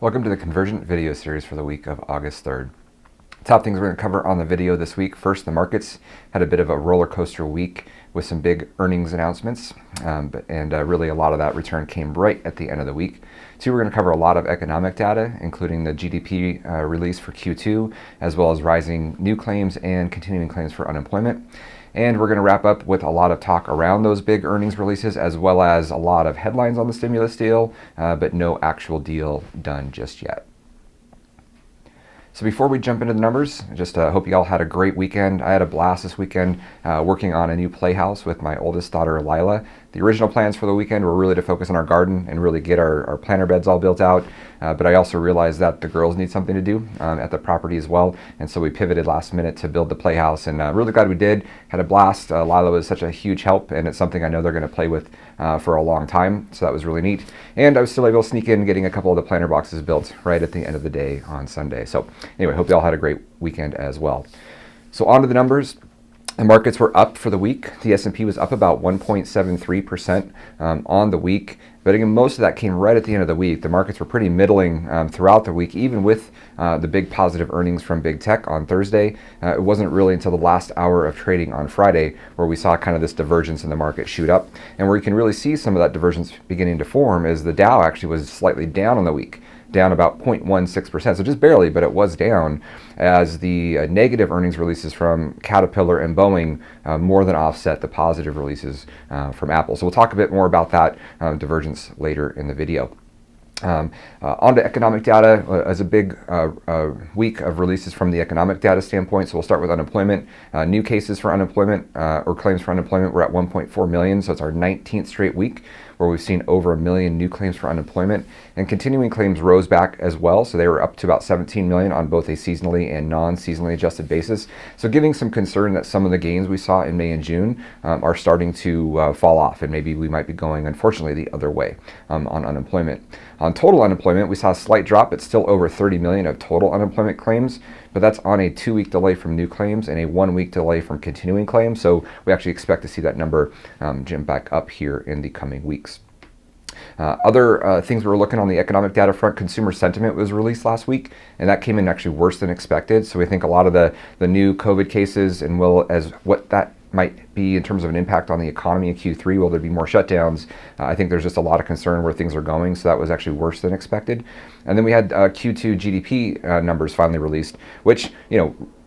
Welcome to the Konvergent Video Series for the week of August 3rd. Top things we're going to cover on the video this week. First, the markets had a bit of a roller coaster week with some big earnings announcements, and really a lot of that return came right at the end of the week. Two, we're going to cover a lot of economic data, including the GDP release for Q2, as well as rising new claims and continuing claims for unemployment. And we're going to wrap up with a lot of talk around those big earnings releases, as well as a lot of headlines on the stimulus deal, but no actual deal done just yet. So before we jump into the numbers, just hope you all had a great weekend. I had a blast this weekend working on a new playhouse with my oldest daughter, Lyla. The original plans for the weekend were really to focus on our garden and really get our planter beds all built out. But I also realized that the girls need something to do at the property as well. And so we pivoted last minute to build the playhouse, and really glad we did. Had a blast. Lyla was such a huge help, and it's something I know they're going to play with for a long time. So that was really neat. And I was still able to sneak in getting a couple of the planter boxes built right at the end of the day on Sunday. So anyway, hope you all had a great weekend as well. So on to the numbers. The markets were up for the week. The S&P was up about 1.73% on the week. But again, most of that came right at the end of the week. The markets were pretty middling throughout the week, even with the big positive earnings from big tech on Thursday. It wasn't really until the last hour of trading on Friday where we saw kind of this divergence in the market shoot up. And where you can really see some of that divergence beginning to form is the Dow actually was slightly down on the week, down about 0.16%, so just barely, but it was down, as the negative earnings releases from Caterpillar and Boeing more than offset the positive releases from Apple. So we'll talk a bit more about that divergence later in the video. On to economic data, as a big week of releases from the economic data standpoint. So we'll start with unemployment. New cases for unemployment or claims for unemployment were at 1.4 million, so it's our 19th straight week where we've seen over 1 million new claims for unemployment. And continuing claims rose back as well, so they were up to about 17 million on both a seasonally and non-seasonally adjusted basis. So giving some concern that some of the gains we saw in May and June are starting to fall off, and maybe we might be going, unfortunately, the other way on unemployment. On total unemployment, we saw a slight drop. It's still over 30 million of total unemployment claims, but that's on a 2-week delay from new claims and a 1-week delay from continuing claims. So we actually expect to see that number jump back up here in the coming weeks. Other things we were looking on the economic data front, consumer sentiment was released last week, and that came in actually worse than expected. So we think a lot of the new COVID cases and what that might be in terms of an impact on the economy in Q3. Will there be more shutdowns? I think there's just a lot of concern where things are going, so that was actually worse than expected. And then we had Q2 GDP numbers finally released, which,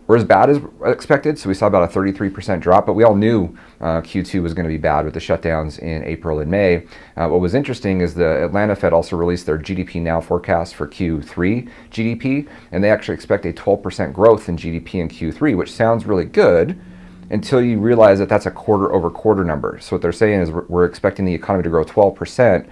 were as bad as expected. So we saw about a 33% drop, but we all knew Q2 was going to be bad with the shutdowns in April and May. What was interesting is the Atlanta Fed also released their GDP Now forecast for Q3 GDP, and they actually expect a 12% growth in GDP in Q3, which sounds really good until you realize that that's a quarter-over-quarter number. So what they're saying is we're expecting the economy to grow 12%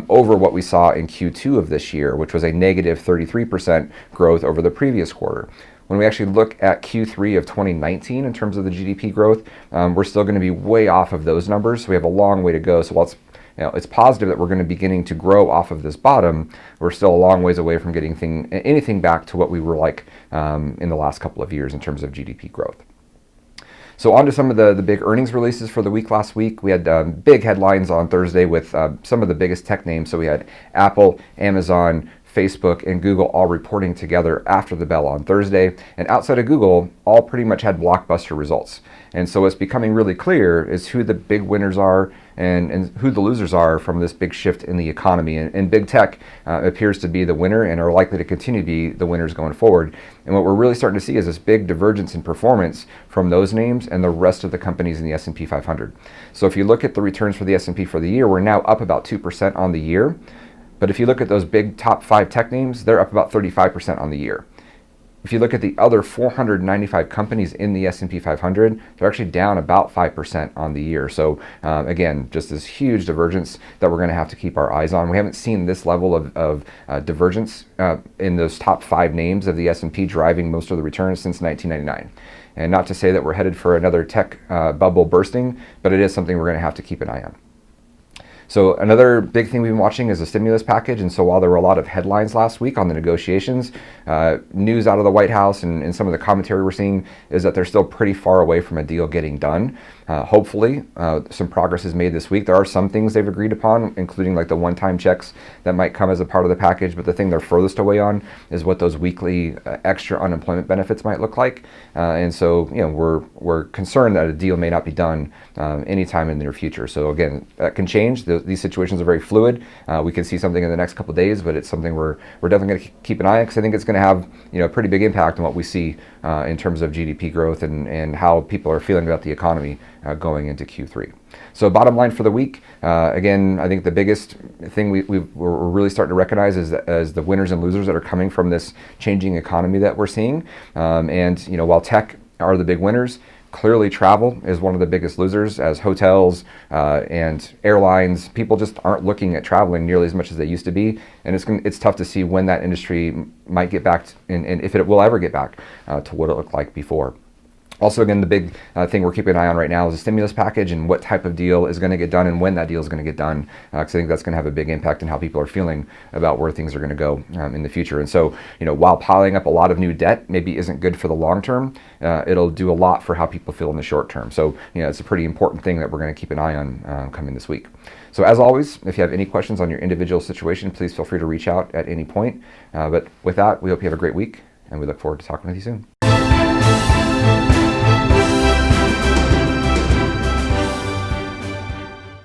over what we saw in Q2 of this year, which was a negative 33% growth over the previous quarter. When we actually look at Q3 of 2019 in terms of the GDP growth, we're still going to be way off of those numbers. So we have a long way to go. So while it's positive that we're going to be beginning to grow off of this bottom, we're still a long ways away from getting anything back to what we were like in the last couple of years in terms of GDP growth. So on to some of the big earnings releases for the week last week. We had big headlines on Thursday with some of the biggest tech names. So we had Apple, Amazon, Facebook, and Google all reporting together after the bell on Thursday. And outside of Google, all pretty much had blockbuster results. And so what's becoming really clear is who the big winners are and who the losers are from this big shift in the economy. And big tech appears to be the winner and are likely to continue to be the winners going forward. And what we're really starting to see is this big divergence in performance from those names and the rest of the companies in the S&P 500. So if you look at the returns for the S&P for the year, we're now up about 2% on the year. But if you look at those big top 5 tech names, they're up about 35% on the year. If you look at the other 495 companies in the S&P 500, they're actually down about 5% on the year. So again, just this huge divergence that we're going to have to keep our eyes on. We haven't seen this level of divergence in those top 5 names of the S&P driving most of the returns since 1999. And not to say that we're headed for another tech bubble bursting, but it is something we're going to have to keep an eye on. So another big thing we've been watching is the stimulus package. And so while there were a lot of headlines last week on the negotiations, news out of the White House and some of the commentary we're seeing is that they're still pretty far away from a deal getting done. Hopefully, some progress is made this week. There are some things they've agreed upon, including like the one-time checks that might come as a part of the package. But the thing they're furthest away on is what those weekly extra unemployment benefits might look like. And so, we're concerned that a deal may not be done anytime in the near future. So again, that can change. These situations are very fluid. We can see something in the next couple of days, but it's something we're definitely going to keep an eye on, because I think it's going to have a pretty big impact on what we see in terms of GDP growth and how people are feeling about the economy going into Q3. So bottom line for the week, again, I think the biggest thing we're really starting to recognize is as the winners and losers that are coming from this changing economy that we're seeing. And while tech are the big winners, clearly travel is one of the biggest losers, as hotels and airlines, people just aren't looking at traveling nearly as much as they used to be. And it's tough to see when that industry might get back and if it will ever get back to what it looked like before. Also, again, the big thing we're keeping an eye on right now is the stimulus package and what type of deal is going to get done and when that deal is going to get done, because I think that's going to have a big impact on how people are feeling about where things are going to go in the future. And so, while piling up a lot of new debt maybe isn't good for the long term, it'll do a lot for how people feel in the short term. So, it's a pretty important thing that we're going to keep an eye on coming this week. So as always, if you have any questions on your individual situation, please feel free to reach out at any point. But with that, we hope you have a great week, and we look forward to talking with you soon.